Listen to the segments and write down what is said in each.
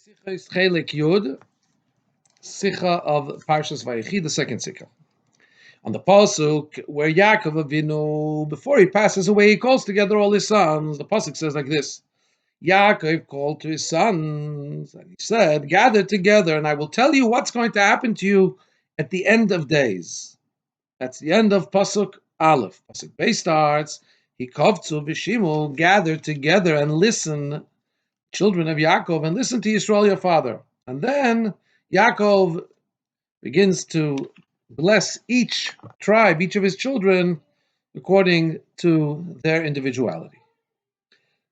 Sicha is Chele Yud, Sicha of Parshas Vayechi, the second Sicha. On the pasuk where Yaakov Avinu, before he passes away, he calls together all his sons. The pasuk says like this: Yaakov called to his sons, and he said, "Gather together, and I will tell you what's going to happen to you at the end of days." That's the end of pasuk Aleph. Pasuk Bey starts, Hikovtzu v'Shimul, gather together and listen, children of Yaakov, and listen to Yisrael your father. And then Yaakov begins to bless each tribe, each of his children, according to their individuality.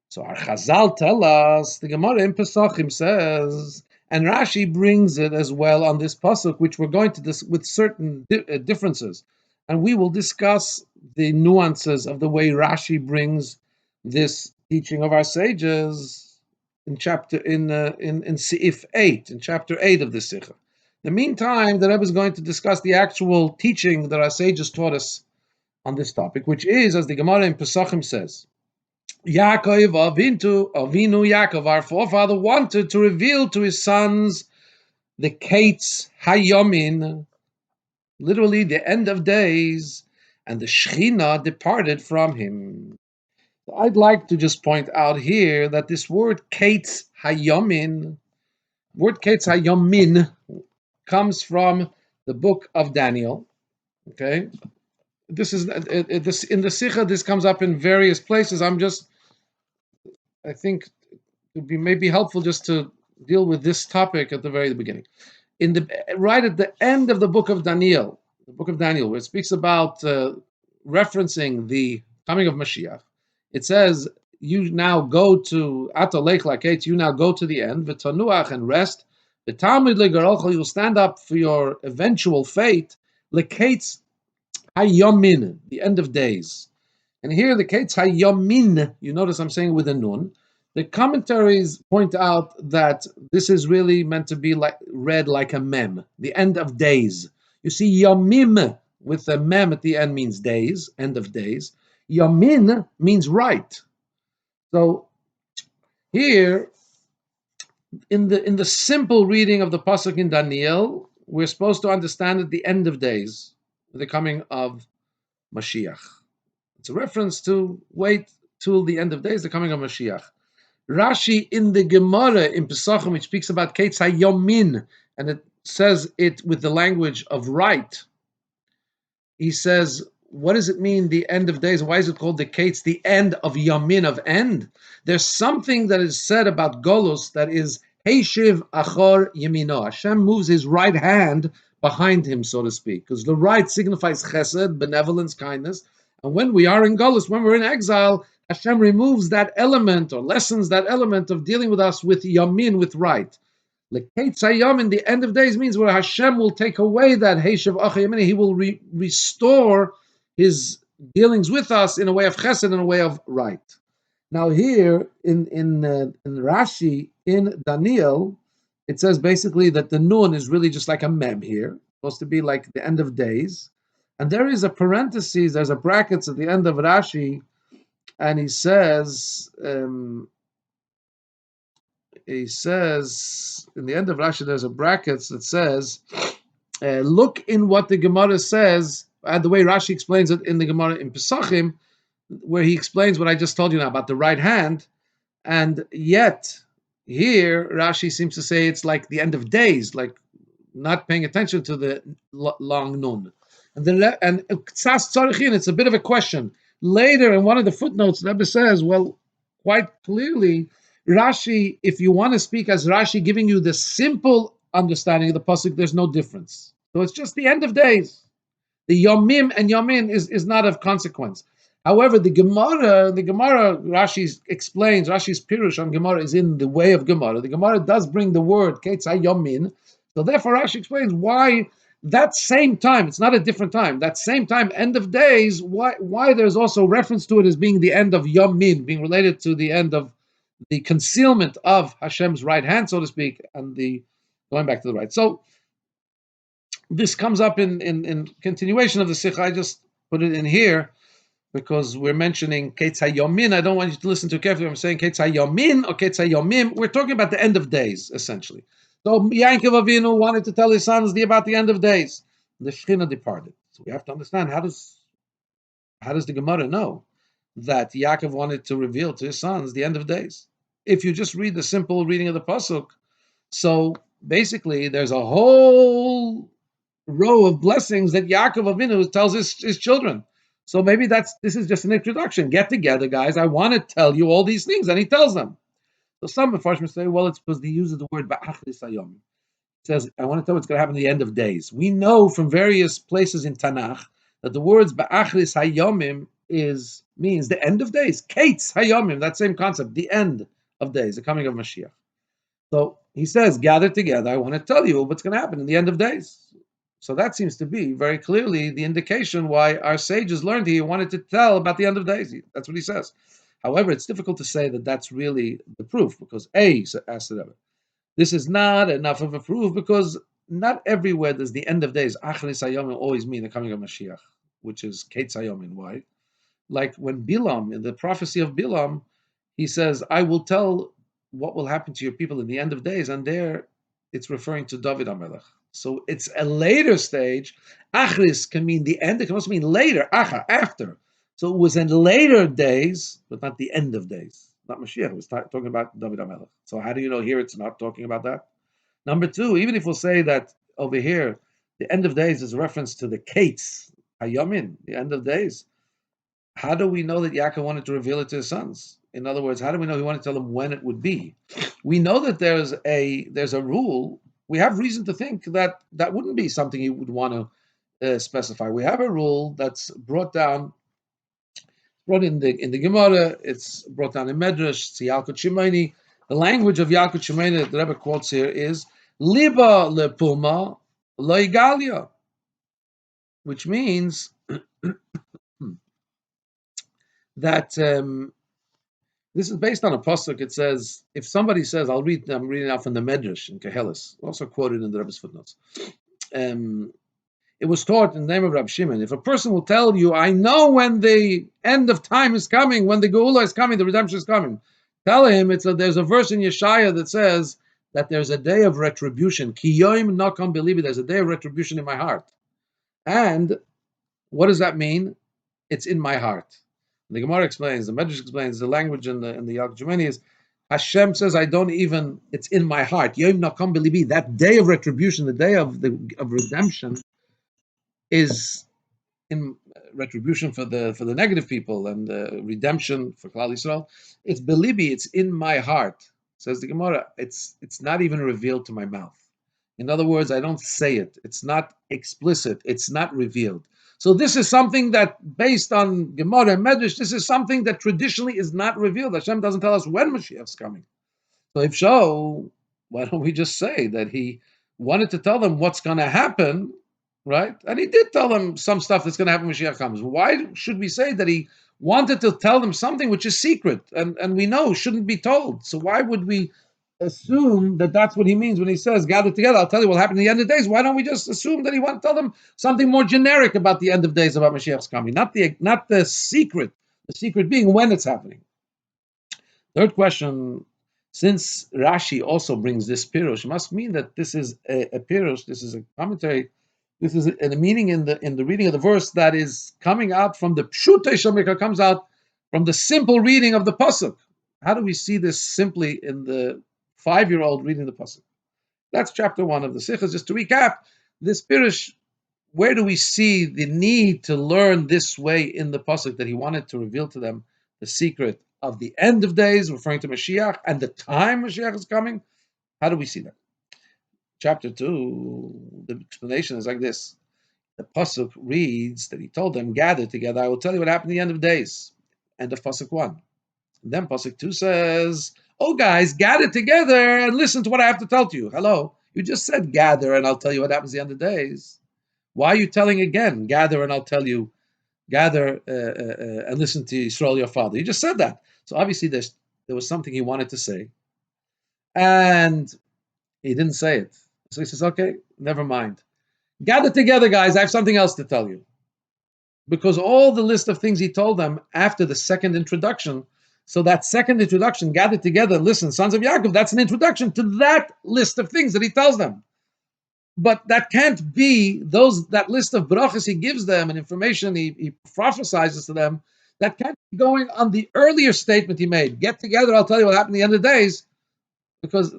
So our Chazal tell us, the Gemara in Pesachim says, and Rashi brings it as well on this pasuk, which we're going to with certain differences, and we will discuss the nuances of the way Rashi brings this teaching of our sages in Seif 8, in chapter 8 of the Sikha. In the meantime, the Rebbe is going to discuss the actual teaching that our sages taught us on this topic, which is, as the Gemara in Pesachim says, Yaakov Avinu Yaakov, our forefather, wanted to reveal to his sons the Kates Hayomin, literally the end of days, and the Shechina departed from him. I'd like to just point out here that this word Kates Hayomin, comes from the book of Daniel. Okay, this is this in the Sikha. This comes up in various places. I think it would be maybe helpful just to deal with this topic at the very beginning. Right at the end of the book of Daniel, where it speaks about referencing the coming of Mashiach, it says, "You now go to Atolech Laketz. You now go to the end. V'tanuach and rest. V'tamid legarolcha. You'll stand up for your eventual fate. Leketz hayomin, the end of days." And here the Ketz hayomin. You notice I'm saying with a nun. The commentaries point out that this is really meant to be read like a mem, the end of days. You see, yomim with a mem at the end means days, end of days. Yamin means right. So here, in the simple reading of the pasuk in Daniel, we're supposed to understand at the end of days, the coming of Mashiach. It's a reference to wait till the end of days, the coming of Mashiach. Rashi in the Gemara in Pesachim, which speaks about Ketz HaYomin, and it says it with the language of right. He says, what does it mean, the end of days? Why is it called the Ketz, the end of Yamin, of end? There's something that is said about Golus that is Heishiv Achor Yemino. Hashem moves his right hand behind him, so to speak, because the right signifies Chesed, benevolence, kindness. And when we are in Golus, when we're in exile, Hashem removes that element or lessens that element of dealing with us with Yamin, with right. Leketz Hayamin, the end of days, means where Hashem will take away that Heishiv Achor Yemino. He will restore his dealings with us in a way of chesed, in a way of right. Now here in Rashi in Daniel, it says basically that the nun is really just like a mem here, supposed to be like the end of days, and there is a parenthesis, there's a brackets at the end of Rashi, and he says in the end of Rashi there's a brackets that says, look in what the Gemara says. The way Rashi explains it in the Gemara in Pesachim, where he explains what I just told you now about the right hand, and yet here Rashi seems to say it's like the end of days, like not paying attention to the long nun. And it's a bit of a question. Later in one of the footnotes, the Rebbe says, well, quite clearly, Rashi, if you want to speak as Rashi giving you the simple understanding of the pasuk, there's no difference. So it's just the end of days. The Yomim and Yamin is not of consequence. However, the Gemara, Rashi explains, Rashi's Pirush on Gemara is in the way of Gemara. The Gemara does bring the word Ketz HaYomin. So therefore, Rashi explains why that same time, it's not a different time, that same time, end of days, why there's also reference to it as being the end of Yamin, being related to the end of the concealment of Hashem's right hand, so to speak, and the going back to the right. So this comes up in continuation of the Sikha. I just put it in here because we're mentioning Ketz HaYomin. I don't want you to listen too carefully. I'm saying Ketz HaYomin or Ketz HaYomim. We're talking about the end of days, essentially. So Yaakov Avinu wanted to tell his sons about the end of days. The Shekhinah departed. So we have to understand, how does the Gemara know that Yaakov wanted to reveal to his sons the end of days? If you just read the simple reading of the pasuk, so basically there's a whole row of blessings that Yaakov Avinu tells his children. So maybe this is just an introduction. Get together, guys. I want to tell you all these things, and he tells them. So some Mepharshim say, well, it's because he uses the word ba'achris hayom. It says, I want to tell you what's going to happen at the end of days. We know from various places in Tanakh that the words ba'achris hayomim means the end of days. Kates hayomim, that same concept, the end of days, the coming of Mashiach. So he says, gather together. I want to tell you what's going to happen in the end of days. So that seems to be very clearly the indication why our sages learned he wanted to tell about the end of days. That's what he says. However, it's difficult to say that that's really the proof, because asked the Rebbe, this is not enough of a proof, because not everywhere does the end of days, Achris Hayomim, always mean the coming of Mashiach, which is Ketz Hayomim. Why? Like when Bilam, in the prophecy of Bilam, he says, I will tell what will happen to your people in the end of days, and there it's referring to David HaMelech. So it's a later stage. Achris can mean the end. It can also mean later, acha, after. So it was in later days, but not the end of days. Not Mashiach. It was talking about David HaMelech. So how do you know here it's not talking about that? Number two, even if we'll say that over here, the end of days is a reference to the Kates, Hayamin, the end of days, how do we know that Yaakov wanted to reveal it to his sons? In other words, how do we know he wanted to tell them when it would be? We know that there's a rule. We have reason to think that that wouldn't be something he would want to specify. We have a rule that's brought in the Gemara. It's brought down in Medrash. It's Yalkut Shimoni. The language of Yalkut Shimoni that the Rebbe quotes here is Liba lepuma loigalia, which means that this is based on a pasuk. It says, if somebody says, I'm reading out from the Medrash in Kehelis, also quoted in the Rebbe's footnotes. It was taught in the name of Rabbi Shimon. If a person will tell you, I know when the end of time is coming, when the Geula is coming, the redemption is coming, tell him there's a verse in Yeshaya that says that there's a day of retribution. Ki yoim nakam belibi, there's a day of retribution in my heart. And what does that mean? It's in my heart. The Gemara explains, the Medrash explains, the language in the Yalkut Shimoni is, Hashem says, it's in my heart. Yom nakam belibi, that day of retribution, the day of redemption, is in retribution for the negative people and redemption for Klal Yisrael. It's belibi, it's in my heart. Says the Gemara, it's not even revealed to my mouth. In other words, I don't say it. It's not explicit. It's not revealed. So this is something that, based on Gemara and Medrash, this is something that traditionally is not revealed. Hashem doesn't tell us when Mashiach's coming. So if so, why don't we just say that he wanted to tell them what's going to happen, right? And he did tell them some stuff that's going to happen when Mashiach comes. Why should we say that he wanted to tell them something which is secret and we know shouldn't be told? So why would we assume that that's what he means when he says, gather together, I'll tell you what will happen in the end of days? Why don't we just assume that he wants to tell them something more generic about the end of days, about Mashiach's coming, not the secret being when it's happening. Third question, since Rashi also brings this pirush, it must mean that this is a pirush, this is a commentary, this is a meaning in the reading of the verse that is coming out from the Pshutei Shemika, comes out from the simple reading of the pasuk. How do we see this simply in the 5-year-old reading the pasuk? That's chapter 1 of the Sichos. Just to recap, this pirush, where do we see the need to learn this way in the pasuk, that he wanted to reveal to them the secret of the end of days, referring to Mashiach, and the time Mashiach is coming? How do we see that? Chapter 2, the explanation is like this. The pasuk reads that he told them, gather together, I will tell you what happened at the end of days. End of pasuk 1. And then pasuk 2 says, oh guys, gather together and listen to what I have to tell to you. Hello, you just said gather and I'll tell you what happens at the end of days. Why are you telling again, gather and I'll tell you, gather and listen to Yisrael your father? You just said that. So obviously there was something he wanted to say, and he didn't say it. So he says, okay, never mind. Gather together, guys, I have something else to tell you. because all the list of things he told them after the second introduction, so that second introduction, gathered together, listen, sons of Yaakov, that's an introduction to that list of things that he tells them. But that can't be that list of brachas he gives them and information he prophesizes to them. That can't be going on the earlier statement he made. Get together, I'll tell you what happened at the end of the days, because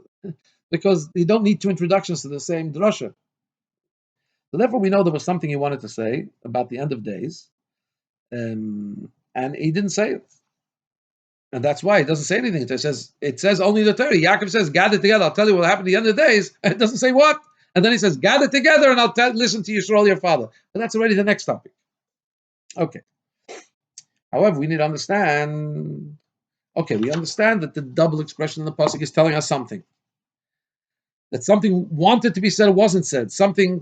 you don't need two introductions to the same drasha. So therefore, we know there was something he wanted to say about the end of days, and he didn't say it. And that's why it doesn't say anything. It says only the Torah. Yaakov says, gather together, I'll tell you what happened at the end of the days. It doesn't say what. And then he says, gather together and I'll listen to Yisrael, your father. But that's already the next topic. Okay. However, we need to understand. Okay, we understand that the double expression in the pasuk is telling us something. That something wanted to be said, wasn't said. Something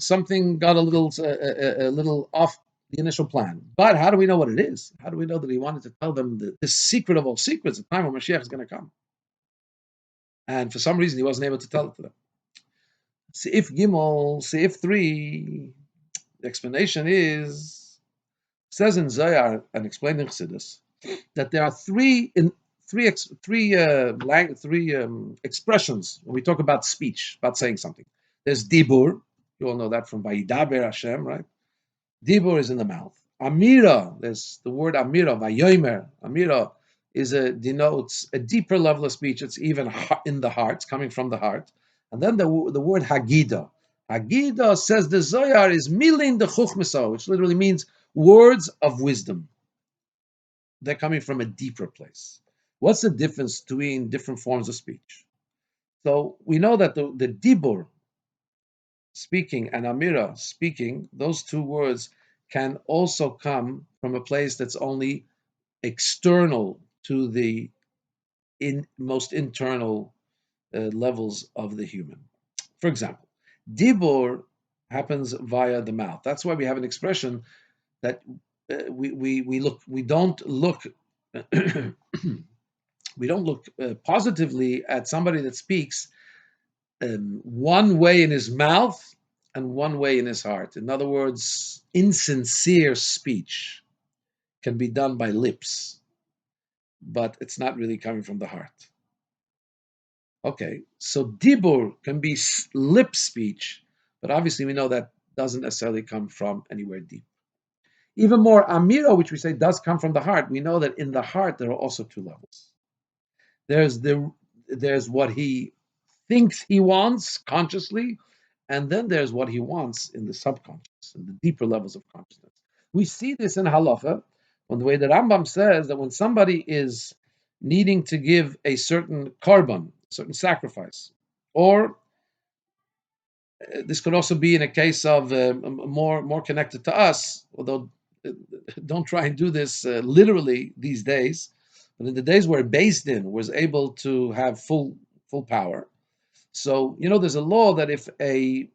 got a little off the initial plan. But how do we know what it is? How do we know that he wanted to tell them the secret of all secrets, the time when Mashiach is going to come? And for some reason, he wasn't able to tell it to them. Seif Gimel, Seif 3, the explanation says in Zohar and explained in Chassidus, that there are three expressions when we talk about speech, about saying something. There's dibur, you all know that from Vayidaber Hashem, right? Dibur is in the mouth. Amira, there's the word Amira, Vayomer. Amira denotes a deeper level of speech. It's even in the heart, it's coming from the heart. And then the word Hagida. Hagida, says the Zohar, is milin de chuchmasa, which literally means words of wisdom. They're coming from a deeper place. What's the difference between different forms of speech? So we know that the dibur, speaking, and amira, speaking, those two words can also come from a place that's only external to the most internal levels of the human. For example, dibur happens via the mouth. That's why we have an expression that we don't look we don't look positively at somebody that speaks one way in his mouth and one way in his heart. In other words, insincere speech can be done by lips, but it's not really coming from the heart. Okay, so dibur can be lip speech, but obviously we know that doesn't necessarily come from anywhere deep. Even more, amira, which we say does come from the heart, we know that in the heart there are also two levels. There's what he thinks he wants consciously, and then there's what he wants in the subconscious, in the deeper levels of consciousness. We see this in halacha, on the way that Rambam says that when somebody is needing to give a certain korban, a certain sacrifice, or this could also be in a case of more connected to us, although don't try and do this literally these days, but in the days where Beis Din was able to have full power. So there's a law that if that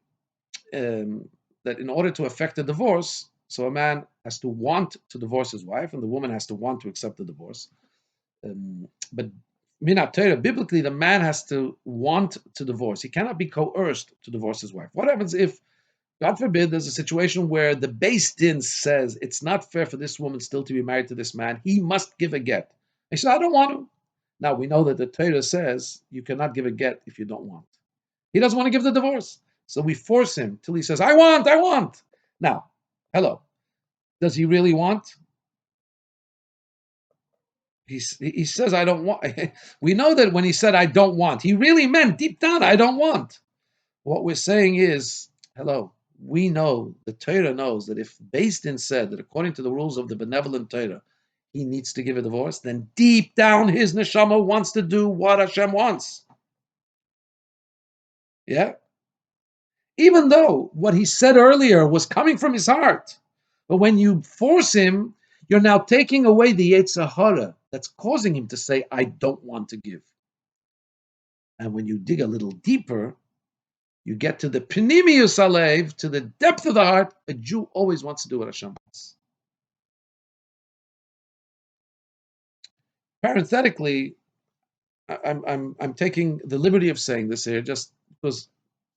in order to effect a divorce, so a man has to want to divorce his wife, and the woman has to want to accept the divorce. But Minat Torah, biblically, the man has to want to divorce. He cannot be coerced to divorce his wife. What happens if, God forbid, there's a situation where the Beis Din says it's not fair for this woman still to be married to this man? He must give a get. He said, I don't want to. Now, we know that the Torah says you cannot give a get if you don't want. He doesn't want to give the divorce. So we force him till he says, I want. Now, hello. Does he really want? He says, I don't want. We know that when he said, I don't want, he really meant deep down, I don't want. What we're saying is, hello, we know, the Torah knows that if Beis Din said that according to the rules of the benevolent Torah, he needs to give a divorce, then deep down his neshama wants to do what Hashem wants. Yeah? Even though what he said earlier was coming from his heart. But when you force him, you're now taking away the Yetzer Hara that's causing him to say, I don't want to give. And when you dig a little deeper, you get to the Pnimius Alev, to the depth of the heart. A Jew always wants to do what Hashem wants. Parenthetically, I'm taking the liberty of saying this here, just because it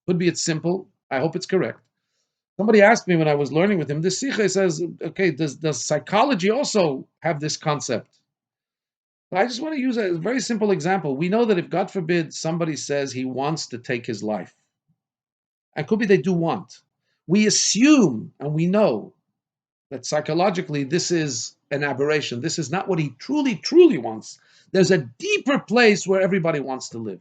could be it's simple. I hope it's correct. Somebody asked me when I was learning with him, this Sikha says, okay, does psychology also have this concept? I just want to use a very simple example. We know that if, God forbid, somebody says he wants to take his life, and could be they do want, we assume and we know that psychologically this is an aberration. This is not what he truly, truly wants. There's a deeper place where everybody wants to live.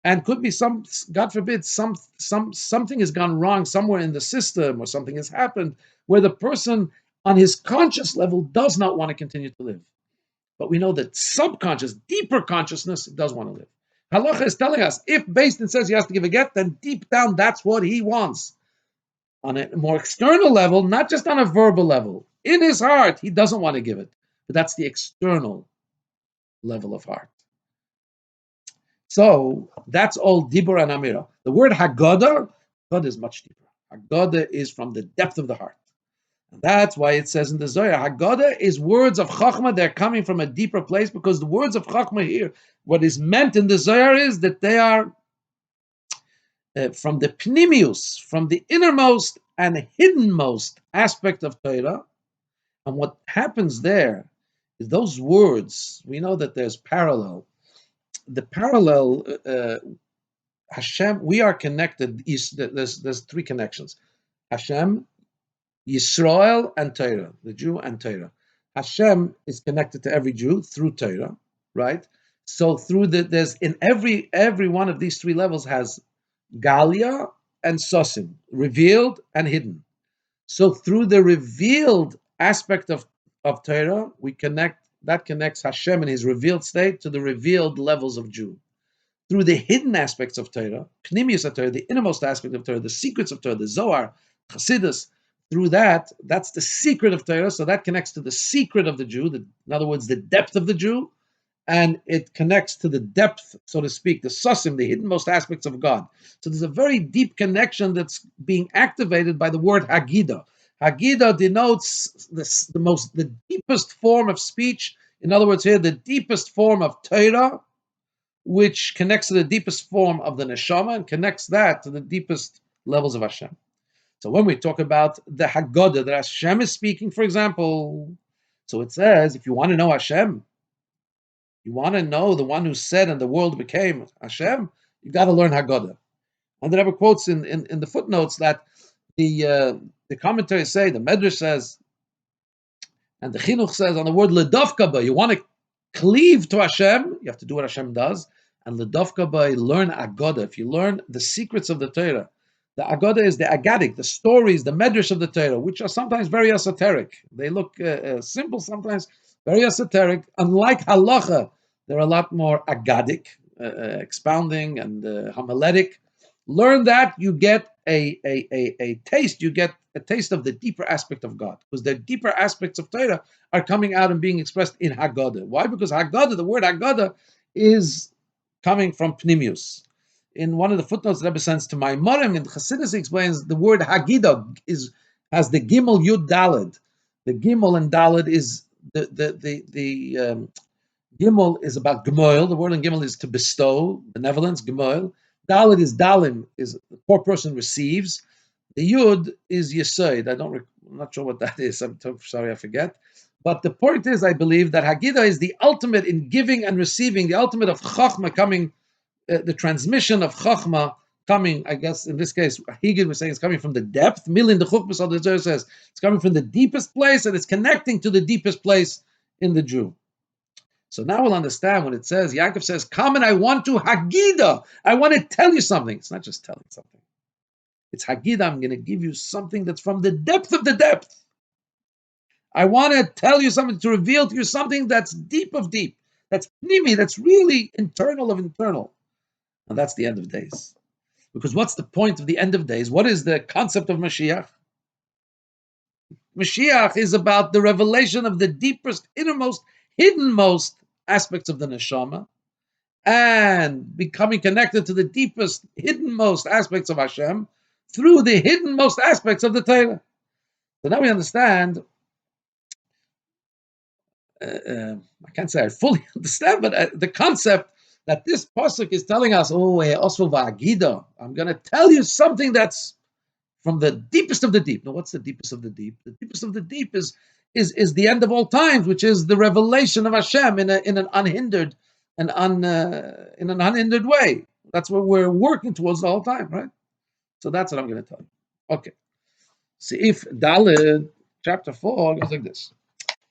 And could be some, God forbid, something has gone wrong somewhere in the system, or something has happened where the person on his conscious level does not want to continue to live. But we know that subconscious, deeper consciousness does want to live. Halacha is telling us, if Beis Din says he has to give a get, then deep down that's what he wants. On a more external level, not just on a verbal level. In his heart, he doesn't want to give it. But that's the external level of heart. So that's all Dibur and Amira. The word Haggadah, God is much deeper. Haggadah is from the depth of the heart. And that's why it says in the Zohar, Haggadah is words of Chachma. They're coming from a deeper place, because the words of Chachma here, what is meant in the Zohar is that they are from the Pnimius, from the innermost and hiddenmost aspect of Torah. And what happens there is those words, we know that there's parallel. The parallel, Hashem, we are connected. There's three connections: Hashem, Yisrael, and Torah, the Jew and Torah. Hashem is connected to every Jew through Torah, right? So there's in every one of these three levels has Galia and Sosim, revealed and hidden. So through the revealed aspect of Torah, that connects Hashem in his revealed state to the revealed levels of Jew. Through the hidden aspects of Torah, Pnimius of Torah, the innermost aspect of Torah, the secrets of Torah, the Zohar, Chassidus, through that's the secret of Torah, so that connects to the secret of the Jew, in other words, the depth of the Jew, and it connects to the depth, so to speak, the susim, the hiddenmost aspects of God. So there's a very deep connection that's being activated by the word Haggadah. Haggadah denotes the deepest form of speech. In other words, here, the deepest form of Torah, which connects to the deepest form of the neshama and connects that to the deepest levels of Hashem. So when we talk about the Haggadah that Hashem is speaking, for example, so it says, if you want to know Hashem, you want to know the one who said and the world became Hashem, you got to learn Haggadah. And the Rebbe quotes in the footnotes that the commentaries say, the Medrash says, and the Chinuch says on the word Ledavka ba, you want to cleave to Hashem, you have to do what Hashem does, and Ledavka ba, learn Haggadah. If you learn the secrets of the Torah, the Haggadah is the Agadic, the stories, the Medrash of the Torah, which are sometimes very esoteric. They look simple, sometimes very esoteric. Unlike Halacha, they're a lot more Agadic, expounding and homiletic. Learn that, you get a taste. You get a taste of the deeper aspect of God, because the deeper aspects of Torah are coming out and being expressed in Haggadah. Why? Because Haggadah, the word Haggadah, is coming from Pnimius. In one of the footnotes that Rebbe sends to my Marim in Chassidus, explains the word Haggadah has the Gimel Yud Daled. The Gimel and Daled is the Gimel is about Gemoil. The word in Gimel is to bestow, benevolence, Gemoil. Daled is Dalim, is the poor person receives. The Yud is Yesod. I'm not sure what that is. I'm sorry, I forget. But the point is, I believe that Haggadah is the ultimate in giving and receiving, the ultimate of Chachma coming, the transmission of Chachma coming, I guess in this case, Higid was saying it's coming from the depth. Milin the Chukmas of the Zohar says it's coming from the deepest place, and it's connecting to the deepest place in the Jew. So now we'll understand when it says, Yaakov says, come and I want to Haggadah. I want to tell you something. It's not just telling something. It's Haggadah. I'm going to give you something that's from the depth of the depth. I want to tell you something, to reveal to you something that's deep of deep. That's pnimi, that's really internal of internal. And that's the end of days. Because what's the point of the end of days? What is the concept of Mashiach? Mashiach is about the revelation of the deepest, innermost, hiddenmost aspects of the neshama, and becoming connected to the deepest, hiddenmost aspects of Hashem through the hiddenmost aspects of the Torah. So now we understand. I can't say I fully understand, but the concept that this pasuk is telling us, Osvel v'Haggadah, I'm going to tell you something that's from the deepest of the deep. Now, what's the deepest of the deep? The deepest of the deep is the end of all times, which is the revelation of Hashem in an unhindered and in an unhindered way. That's what we're working towards the whole time, right? So that's what I'm going to tell you. Okay. Seif Daled, chapter 4, goes like this.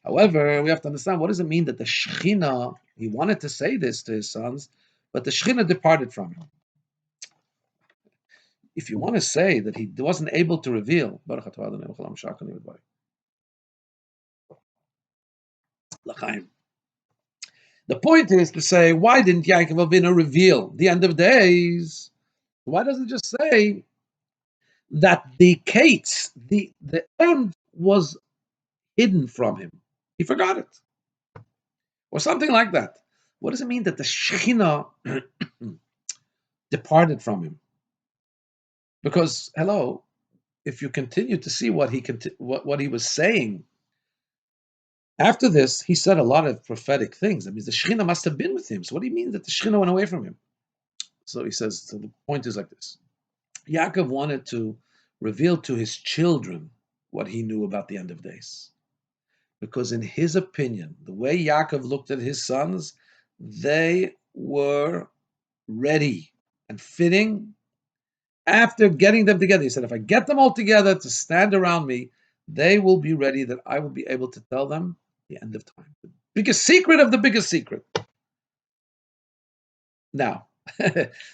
However, we have to understand, what does it mean that the Shekhinah, he wanted to say this to his sons, but the Shekhinah departed from him. If you want to say that he wasn't able to reveal, the point is to say, why didn't Yaakov Avinu reveal the end of days? Why doesn't it just say that the Kates, the end was hidden from him? He forgot it. Or something like that. What does it mean that the Shekhinah departed from him? Because, hello, if you continue to see what he was saying, after this, he said a lot of prophetic things. That means the Shekhinah must have been with him. So what do you mean that the Shekhinah went away from him? So he says, so the point is like this. Yaakov wanted to reveal to his children what he knew about the end of days. Because in his opinion, the way Yaakov looked at his sons, they were ready and fitting. After getting them together, he said, if I get them all together to stand around me, they will be ready that I will be able to tell them the end of time. The biggest secret of the biggest secret. Now,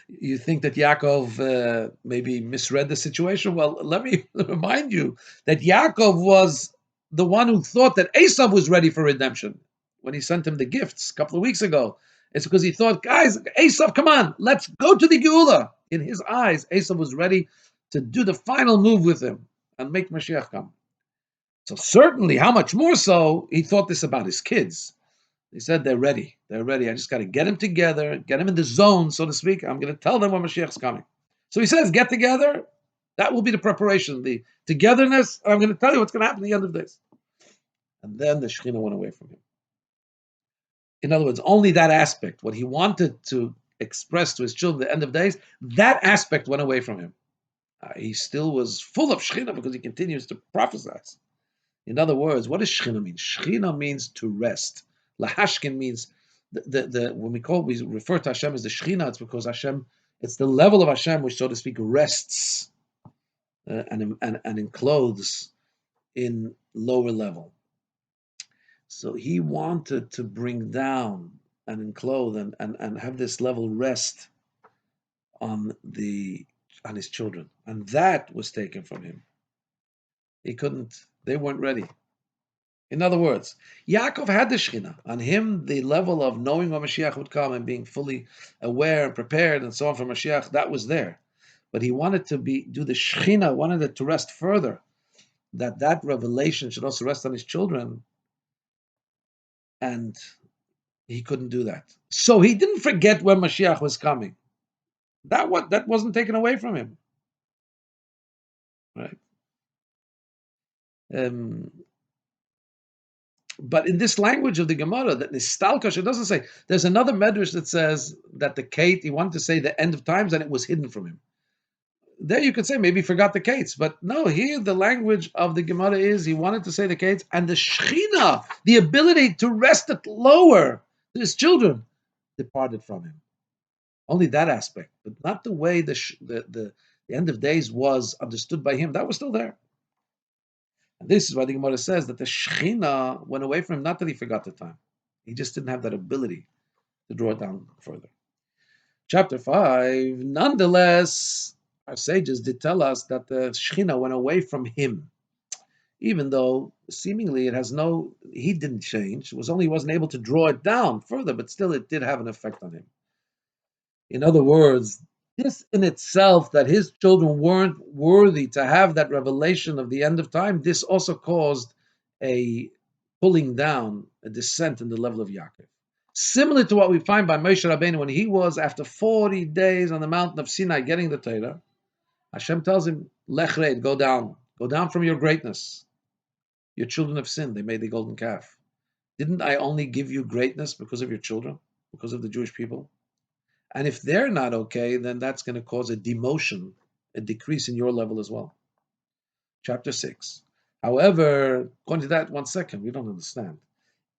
you think that Yaakov maybe misread the situation? Well, let me remind you that Yaakov was the one who thought that Esau was ready for redemption when he sent him the gifts a couple of weeks ago. It's because he thought, guys, Esau, come on, let's go to the Geula. In his eyes, Esau was ready to do the final move with him and make Mashiach come. So certainly, how much more so, he thought this about his kids. He said they're ready. They're ready. I just got to get them together, get them in the zone, so to speak. I'm going to tell them when Mashiach's coming. So he says, get together. That will be the preparation, the togetherness. I'm going to tell you what's going to happen at the end of this. And then the Shekhinah went away from him. In other words, only that aspect, what he wanted to express to his children at the end of days, that aspect went away from him. He still was full of Shekhinah because he continues to prophesy. In other words, what does Shekhinah mean? Shekhinah means to rest. Lahashkin means when we refer to Hashem as the Shekhinah, it's because Hashem, it's the level of Hashem which, so to speak, rests and encloses in lower level. So he wanted to bring down and enclose and have this level rest on his children, and that was taken from him. He couldn't. They weren't ready. In other words, Yaakov had the Shekhinah. On him, the level of knowing when Mashiach would come and being fully aware and prepared and so on for Mashiach, that was there. But he wanted to do the Shekhinah, wanted it to rest further, that revelation should also rest on his children. And he couldn't do that. So he didn't forget when Mashiach was coming. That wasn't taken away from him. Right? But in this language of the Gemara, that nistalkash, it doesn't say. There's another medrash that says that the Kate, he wanted to say the end of times, and it was hidden from him. There you could say maybe he forgot the Kates, but no, here the language of the Gemara is he wanted to say the Kates, and the Shechina, the ability to rest it lower to his children, departed from him. Only that aspect, but not the way the end of days was understood by him. That was still there. And this is why the Gemara says that the Shechina went away from him, not that he forgot the time. He just didn't have that ability to draw it down further. Chapter 5, nonetheless, our sages did tell us that the Shechina went away from him, even though seemingly he didn't change. It was only he wasn't able to draw it down further, but still it did have an effect on him. In other words, this in itself, that his children weren't worthy to have that revelation of the end of time, this also caused a pulling down, a descent in the level of Yaakov. Similar to what we find by Moshe Rabbeinu when he was, after 40 days on the mountain of Sinai getting the Torah, Hashem tells him, Lech Reid, go down from your greatness. Your children have sinned, they made the golden calf. Didn't I only give you greatness because of your children, because of the Jewish people? And if they're not okay, then that's going to cause a demotion, a decrease in your level as well. chapter 6. However, according to that, 1 second, we don't understand.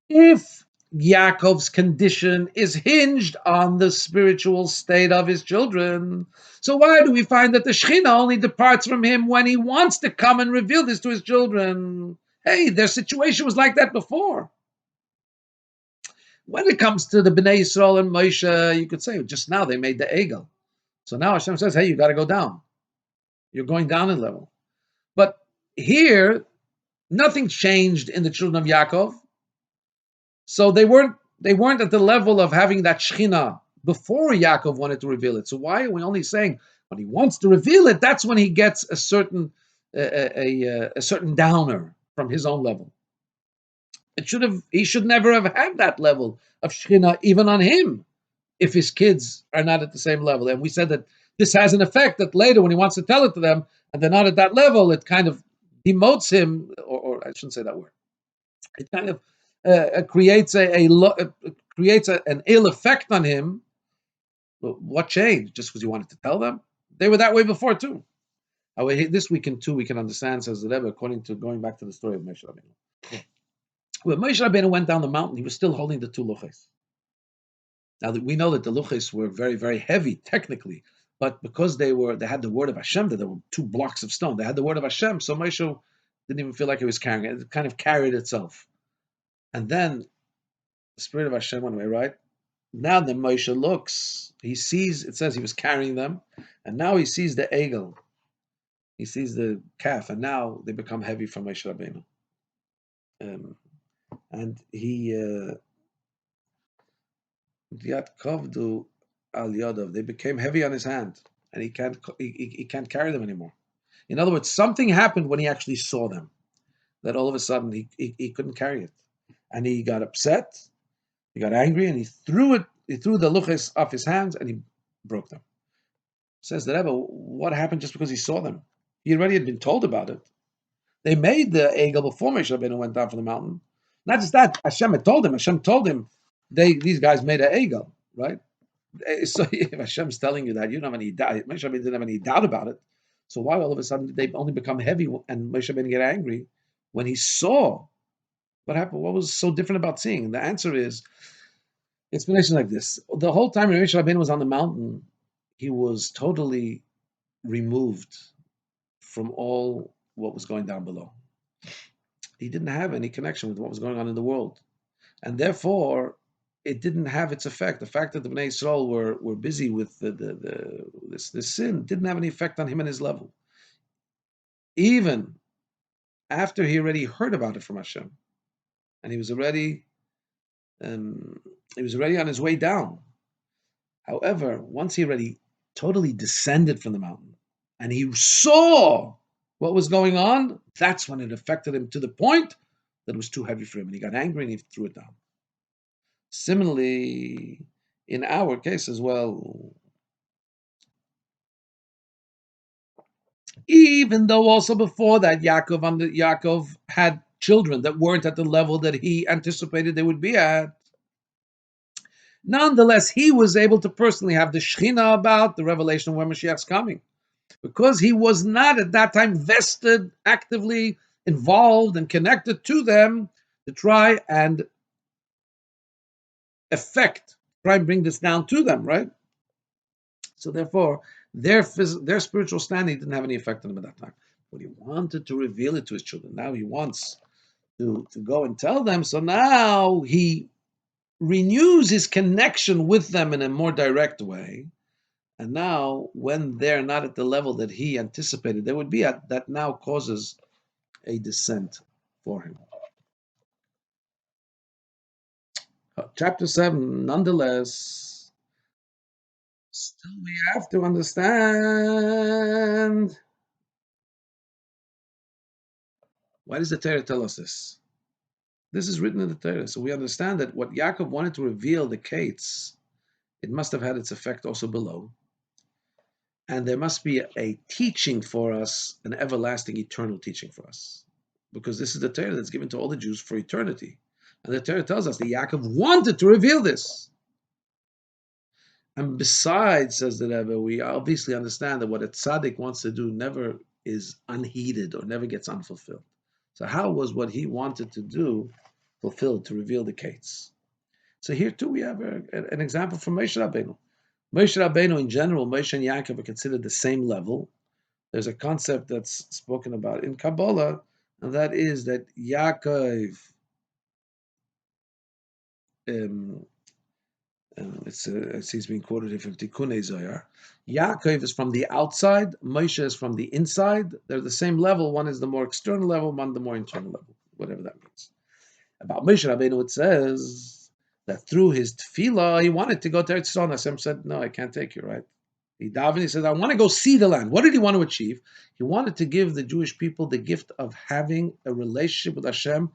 If Yaakov's condition is hinged on the spiritual state of his children, so why do we find that the Shekhinah only departs from him when he wants to come and reveal this to his children? Hey, their situation was like that before. When it comes to the Bnei Yisrael and Moshe, you could say just now they made the Egel. So now Hashem says, hey, you got to go down. You're going down in level. But here, nothing changed in the children of Yaakov. So they weren't at the level of having that Shechina before Yaakov wanted to reveal it. So why are we only saying when he wants to reveal it, that's when he gets a certain downer from his own level. He should never have had that level of Shechina even on him if his kids are not at the same level. And we said that this has an effect that later when he wants to tell it to them and they're not at that level, it kind of demotes him, or I shouldn't say that word. It kind of creates an ill effect on him. But what changed? Just because you wanted to tell them? They were that way before too. This weekend too, we can understand, says the Rebbe, according to going back to the story of Moshe Rabbeinu. When Moshe Rabbeinu went down the mountain, he was still holding the two luchos. Now we know that the luchos were very, very heavy technically, but because they had the word of Hashem, that there were 2 blocks of stone. They had the word of Hashem, so Moshe didn't even feel like he was carrying it. It kind of carried itself. And then the Spirit of Hashem went away, right? Now the Moshe looks, he sees, it says he was carrying them, and now he sees the egel. He sees the calf, and now they become heavy for Moshe Rabbeinu. And he, Yaakov al Yodov, they became heavy on his hand, and he can't carry them anymore. In other words, something happened when he actually saw them, that all of a sudden he couldn't carry it. And he got upset, he got angry, and he threw the luchos off his hands, and he broke them. Says the Rebbe, what happened just because he saw them? He already had been told about it. They made the egel before Moshe Rabbeinu went down from the mountain. Not just that, Hashem had told him. Hashem told him these guys made an egel, right? So if Hashem's telling you that, you don't have any doubt. Moshe Rabbeinu didn't have any doubt about it. So why all of a sudden did they only become heavy and Moshe Rabbeinu get angry when he saw what happened? What was so different about seeing? And the answer is explanation like this. The whole time Moshe Rabbeinu was on the mountain, he was totally removed from all what was going down below. He didn't have any connection with what was going on in the world. And therefore, it didn't have its effect. The fact that the Bnei Yisrael were busy with this sin didn't have any effect on him and his level. Even after he already heard about it from Hashem, and he was already on his way down. However, once he already totally descended from the mountain, and he saw what was going on, that's when it affected him to the point that it was too heavy for him, and he got angry and he threw it down. Similarly, in our case as well, even though also before that Yaakov had children that weren't at the level that he anticipated they would be at, nonetheless, he was able to personally have the Shechina about the revelation of when Mashiach's coming. Because he was not at that time vested, actively involved and connected to them to try and bring this down to them, right? So therefore, their spiritual standing didn't have any effect on him at that time. But he wanted to reveal it to his children. Now he wants to go and tell them. So now he renews his connection with them in a more direct way. And now, when they're not at the level that he anticipated they would be at, that now causes a descent for him. Chapter 7, nonetheless, still we have to understand. Why does the Torah tell us this? This is written in the Torah, so we understand that what Yaakov wanted to reveal, the Kates, it must have had its effect also below. And there must be a teaching for us, an everlasting, eternal teaching for us. Because this is the Torah that's given to all the Jews for eternity. And the Torah tells us that Yaakov wanted to reveal this. And besides, says the Rebbe, we obviously understand that what a tzaddik wants to do never is unheeded or never gets unfulfilled. So how was what he wanted to do fulfilled, to reveal the Kates? So here too we have an example from Moshe Rabbeinu. Moshe Rabbeinu in general, Moshe and Yaakov are considered the same level. There's a concept that's spoken about in Kabbalah, and that is that Yaakov, um, he's being quoted here from Tikkunei Zohar. Yaakov is from the outside, Moshe is from the inside. They're the same level. One is the more external level, one the more internal level, whatever that means. About Moshe Rabbeinu, it says that through his tefillah, he wanted to go to Eretz Yisrael. Hashem said, "No, I can't take you." Right? He davened. He said, "I want to go see the land." What did he want to achieve? He wanted to give the Jewish people the gift of having a relationship with Hashem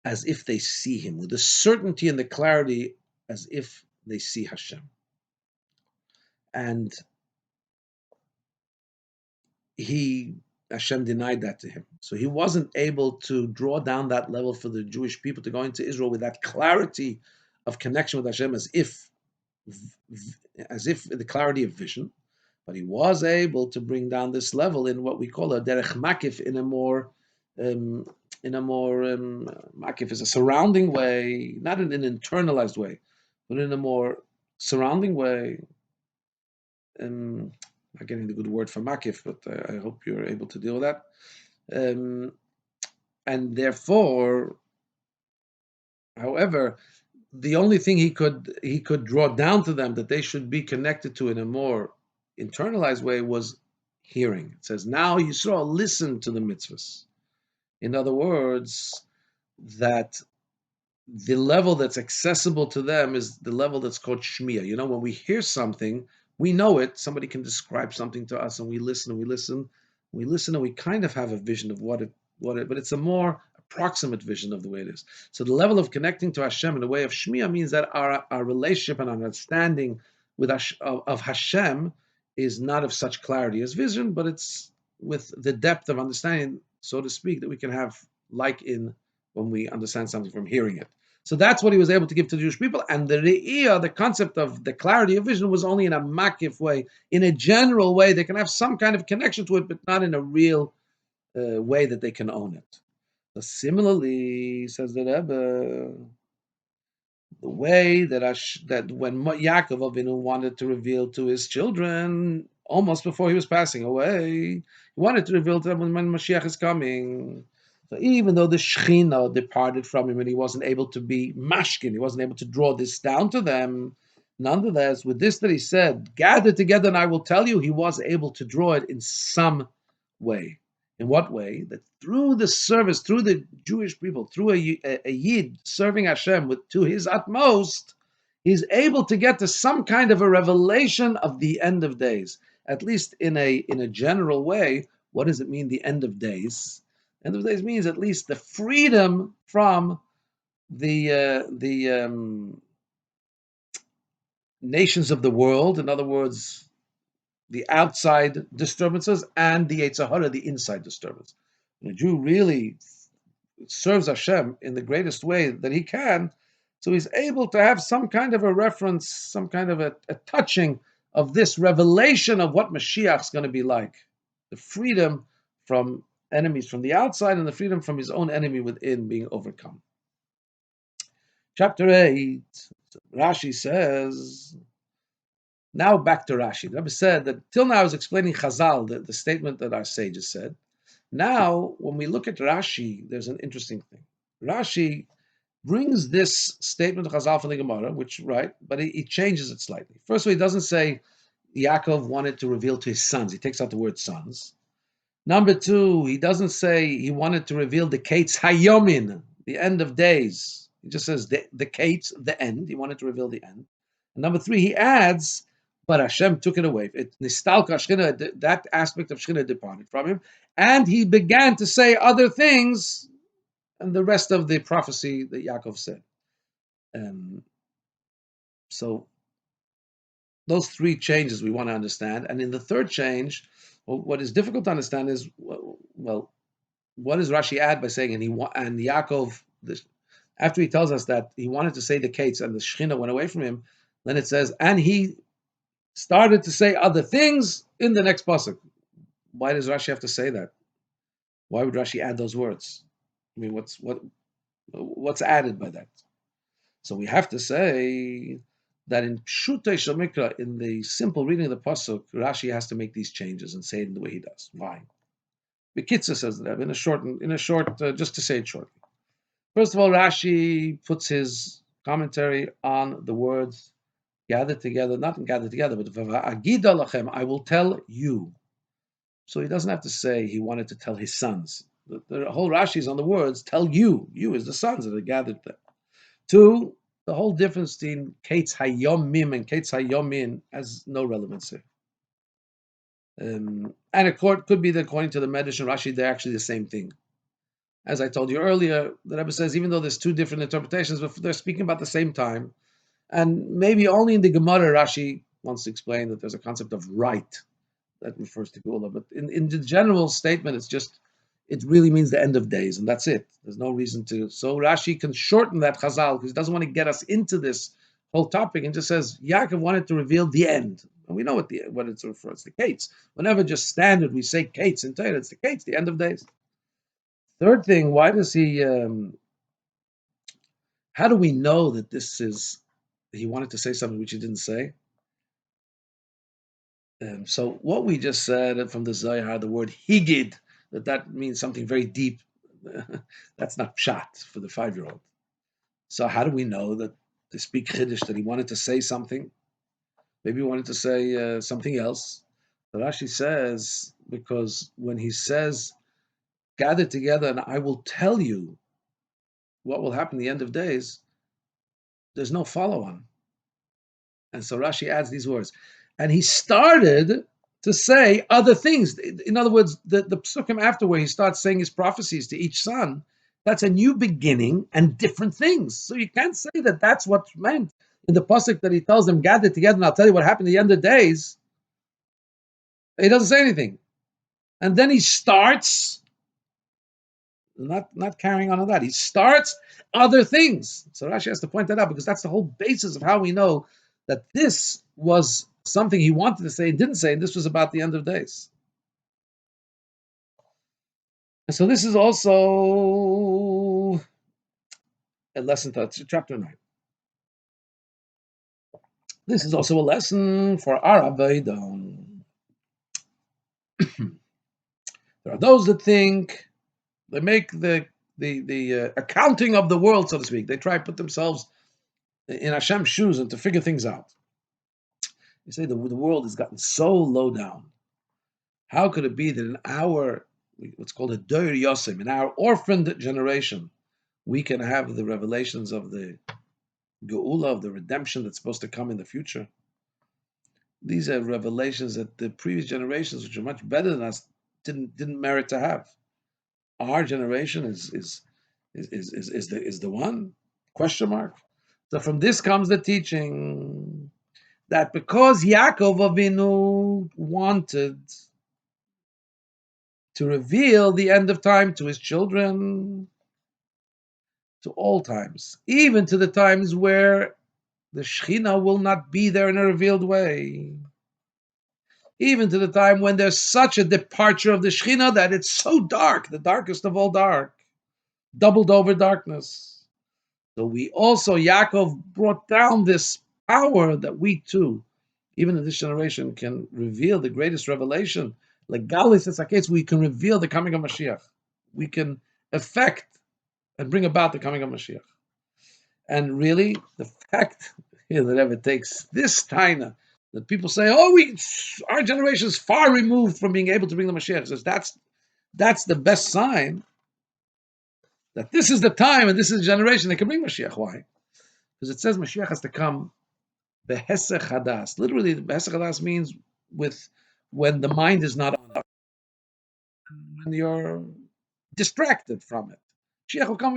as if they see Him, with the certainty and the clarity as if they see Hashem. And Hashem denied that to him. So he wasn't able to draw down that level for the Jewish people to go into Israel with that clarity of connection with Hashem as if the clarity of vision. But he was able to bring down this level in what we call a derech makif, in a more makif is a surrounding way, not in an internalized way, but in a more surrounding way. I'm not getting the good word for makif, but I hope you're able to deal with that. And therefore, however, the only thing he could draw down to them that they should be connected to in a more internalized way was hearing. It says, now Yisrael, listen to the mitzvahs. In other words, that the level that's accessible to them is the level that's called shmiya. You know, when we hear something, we know it. Somebody can describe something to us, and we listen, and we kind of have a vision of what it, but it's a more approximate vision of the way it is. So the level of connecting to Hashem in the way of shmiya means that our relationship and understanding with of Hashem is not of such clarity as vision, but it's with the depth of understanding, so to speak, that we can have, like in when we understand something from hearing it. So that's what he was able to give to the Jewish people. And the re'iyah, the concept of the clarity of vision, was only in a makif way. In a general way, they can have some kind of connection to it, but not in a real way that they can own it. So similarly, says the Rebbe, the way that when Yaakov Avinu wanted to reveal to his children, almost before he was passing away, he wanted to reveal to them when Mashiach is coming. So even though the Shechina departed from him and he wasn't able to be mashkin, he wasn't able to draw this down to them, nonetheless, with this that he said, gather together and I will tell you, he was able to draw it in some way. In what way? That through the service, through the Jewish people, through a Yid serving Hashem to his utmost, he's able to get to some kind of a revelation of the end of days. At least in a general way. What does it mean, the end of days? End of days means at least the freedom from the nations of the world. In other words, the outside disturbances and the Yetzer Hara, the inside disturbance. When a Jew really serves Hashem in the greatest way that he can, so he's able to have some kind of a reference, some kind of a touching of this revelation of what Mashiach is going to be like. The freedom from enemies from the outside and the freedom from his own enemy within being overcome. Chapter 8, Rashi says, now back to Rashi. The Rabbi said that till now I was explaining Chazal, the statement that our sages said. Now, when we look at Rashi, there's an interesting thing. Rashi brings this statement of Chazal from the Gemara, which, right, but he changes it slightly. First of all, he doesn't say Yaakov wanted to reveal to his sons. He takes out the word sons. Number two, he doesn't say he wanted to reveal the Kates Hayomin, the end of days. He just says the Kates, the end. He wanted to reveal the end. And number three, he adds, but Hashem took it away. That aspect of Shechina departed from him. And he began to say other things, and the rest of the prophecy that Yaakov said. So those three changes we want to understand. And in the third change, what is difficult to understand is, well, what does Rashi add by saying, and Yaakov, after he tells us that he wanted to say the Kates and the Shechina went away from him, then it says, and he started to say other things in the next pasuk. why does Rashi have to say that? Why would Rashi add those words? I mean, what's added by that? So we have to say that in Pshutei Shel Mikra, in the simple reading of the pasuk, Rashi has to make these changes and say it in the way he does. Why? Bekitza says that just to say it shortly. First of all, Rashi puts his commentary on the words gathered together, not gathered together, but Agida lachem, I will tell you. So he doesn't have to say he wanted to tell his sons. The whole Rashi is on the words, tell you. You is the sons that are gathered there. Two, the whole difference between Kates Hayomim and Kates Hayomin has no relevance here. And it could be that according to the Medrash and Rashi, they're actually the same thing. As I told you earlier, the Rebbe says even though there's two different interpretations, but they're speaking about the same time. And maybe only in the Gemara, Rashi wants to explain that there's a concept of right that refers to Gula. But in the general statement, it really means the end of days, and that's it. There's no reason to. So Rashi can shorten that Chazal because he doesn't want to get us into this whole topic and just says Yaakov wanted to reveal the end. And we know what it's refers to, the Kates. Whenever just standard we say Kates in Torah, it's the Kates, the end of days. Third thing, why does he? How do we know that this is? He wanted to say something which he didn't say. So what we just said from the Zohar, the word higid, that means something very deep. That's not pshat for the 5-year-old. So how do we know that to speak Chiddush that he wanted to say something? Maybe he wanted to say something else. But Rashi says, because when he says, gather together and I will tell you what will happen at the end of days, there's no follow-on. And so Rashi adds these words. And he started to say other things. In other words, the psukim after where he starts saying his prophecies to each son, that's a new beginning and different things. So you can't say that that's what's meant in the pasuk that he tells them, gather together and I'll tell you what happened at the end of days. He doesn't say anything. And then he starts, not carrying on that. He starts other things. So Rashi has to point that out because that's the whole basis of how we know that this was something he wanted to say and didn't say, and this was about the end of days. And so this is also a lesson to chapter 9. This is also a lesson for our Abaydan. There are those that think they make the accounting of the world, so to speak. They try to put themselves in Hashem's shoes and to figure things out. You say the world has gotten so low down. How could it be that in our, what's called a Doir Yosef, in our orphaned generation, we can have the revelations of the Geula, of the redemption that's supposed to come in the future? These are revelations that the previous generations, which are much better than us, didn't merit to have. Our generation is the one? Question mark. So from this comes the teaching that because Yaakov Avinu wanted to reveal the end of time to his children, to all times, even to the times where the Shekhinah will not be there in a revealed way, even to the time when there's such a departure of the Shekhinah that it's so dark, the darkest of all dark, doubled over darkness. So we also, Yaakov brought down this power that we too, even in this generation, can reveal the greatest revelation. Legalis, it's a case we can reveal the coming of Mashiach. We can affect and bring about the coming of Mashiach. And really, the fact that ever takes this taina, that people say, our generation is far removed from being able to bring the Mashiach. Says that's the best sign that this is the time and this is the generation that can bring Mashiach. Why? Because it says Mashiach has to come behesech hadas. Literally, behesech hadas means when the mind is not on it, when you're distracted from it. Mashiach will come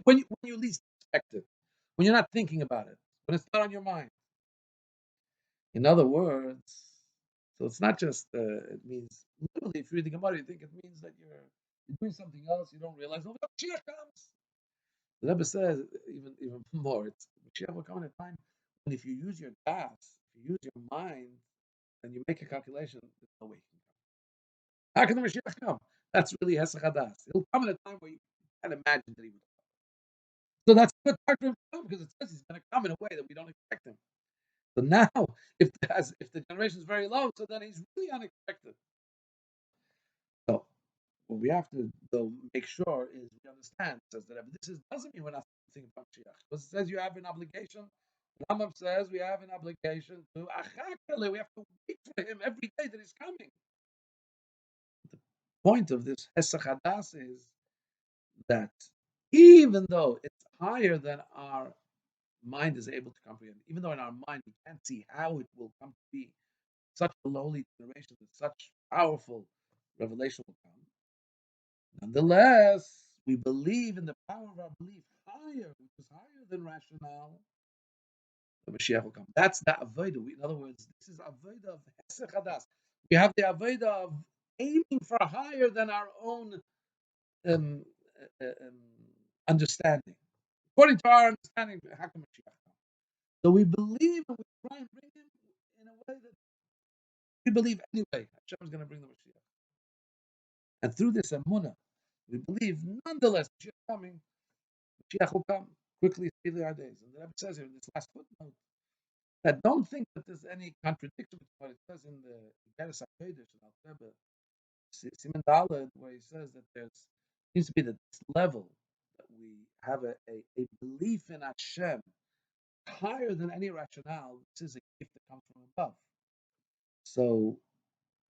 when you least expect it, when you're not thinking about it, when it's not on your mind. In other words, so it's not just, it means, literally, if you read the Gemara, you think it means that you're doing something else, you don't realize, Mashiach comes. The Rebbe says, even more, Mashiach will come in a time when if you use your das, if you use your mind, and you make a calculation, there's no way. How can the Mashiach come? That's really Hesach Hadas. He'll come at a time where you can't imagine that he would come. So that's a good part for him to come because it says he's going to come in a way that we don't expect him. So now, if the generation is very low, so then he's really unexpected. So what we have to though make sure is we understand says that doesn't mean we're not thinking about Mashiach. Because it says you have an obligation. Rambam says we have an obligation to achakale. We have to wait for him every day that he's coming. The point of this Hesach Hadas is that even though it's higher than our mind is able to comprehend, even though in our mind we can't see how it will come to be, such a lowly generation with such powerful revelation will come. Nonetheless, we believe in the power of our belief higher, which is higher than rationale. The Mashiach will come. That's the avodah. In other words, this is avodah of Hesach Hadas. We have the avodah of aiming for higher than our own um, understanding. According to our understanding, how can Mashiach come? So we believe and we try and bring him in a way that we believe anyway. Hashem is going to bring the Mashiach. And through this emunah, we believe nonetheless Mashiach coming, Mashiach will come quickly, speedily our days. And the Rebbe says here in this last footnote that don't think that there's any contradiction with what it says in the Geras HaKodesh and Al-Rebbe, Siman Daled, where he says that there seems to be this level that we have a belief in Hashem higher than any rationale. This is a gift that comes from above. So,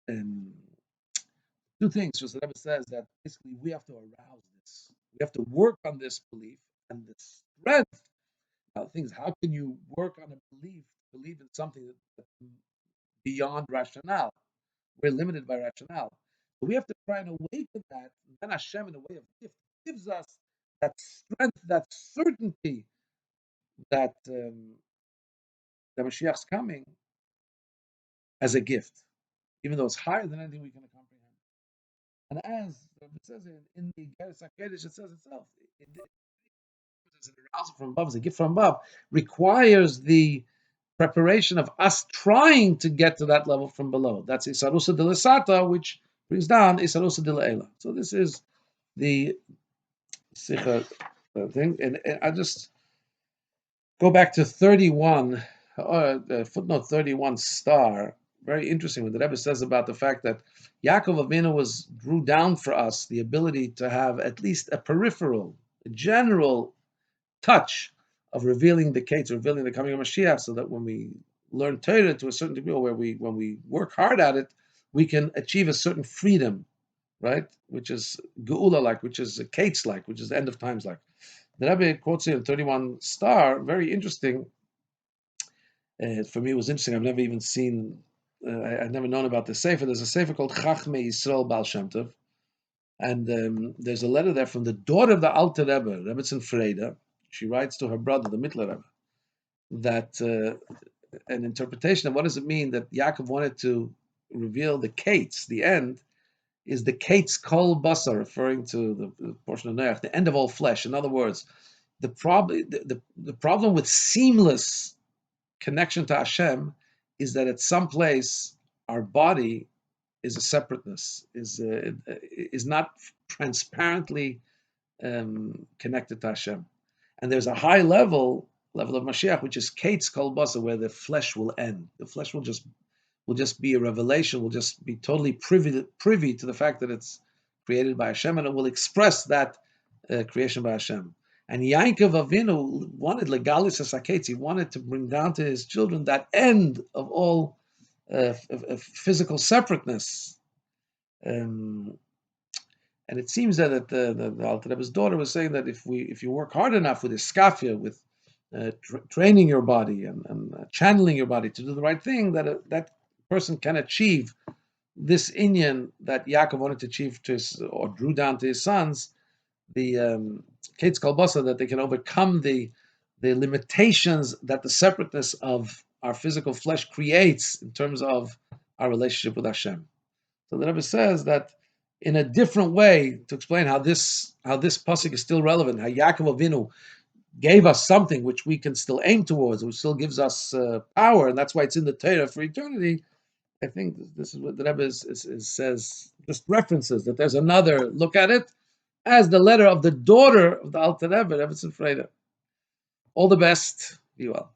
two things. Just the Rebbe says that basically we have to arouse this. We have to work on this belief and this strength. Now, things. How can you work on a believe in something that's beyond rationale? We're limited by rationale. So we have to try and awaken that. And then Hashem, in a way of gift, gives us that strength, that certainty that the Mashiach's coming as a gift, even though it's higher than anything we can comprehend. And as it says in the Geras HaKodesh, it says itself, as an arousal from above, as a gift from above, requires the preparation of us trying to get to that level from below. That's Isarusa de Lesata, which brings down Isarusa de Le'ela. So this is the Sikha thing. And I just go back to 31, footnote 31 star. Very interesting what the Rebbe says about the fact that Yaakov Avinu drew down for us the ability to have at least a peripheral, a general touch of revealing the Kates, revealing the coming of Mashiach, so that when we learn Torah to a certain degree, or when we work hard at it, we can achieve a certain freedom, right? Which is Geula-like, which is Kates-like, which is the end of times-like. The Rebbe quotes here in 31 star, very interesting. For me, it was interesting. I've never even seen, I've never known about this sefer. There's a sefer called Chachmei Yisrael Baal Shem Tov, and there's a letter there from the daughter of the Alter Rebbe, Rebbetzin Freida. She writes to her brother, the Mittler Rebbe, that an interpretation of what does it mean that Yaakov wanted to reveal the Kates, the end, is the Kates Kol Basar, referring to the portion of Noach, the end of all flesh. In other words, the problem with seamless connection to Hashem is that at some place our body is a separateness, is not transparently connected to Hashem. And there's a high level of Mashiach, which is Kates Kol Basar, where the flesh will end. The flesh will just be a revelation, will just be totally privy to the fact that it's created by Hashem, and it will express that creation by Hashem. And Yaakov Avinu wanted legalis asaketz. He wanted to bring down to his children that end of all physical separateness. And it seems that the Alter Rebbe's daughter was saying that if you work hard enough with iskafia, with training your body and channeling your body to do the right thing, that person can achieve this inyan that Yaakov wanted to achieve or drew down to his sons, the Kates Kalbasa, that they can overcome the limitations that the separateness of our physical flesh creates in terms of our relationship with Hashem. So the Rebbe says that in a different way to explain how this pasuk is still relevant, how Yaakov Avinu gave us something which we can still aim towards, which still gives us power, and that's why it's in the Torah for eternity. I think this is what the Rebbe says, just references that there's another look at it as the letter of the daughter of the Alter Rebbe, Rebbe Tzifreda. All the best. Be well.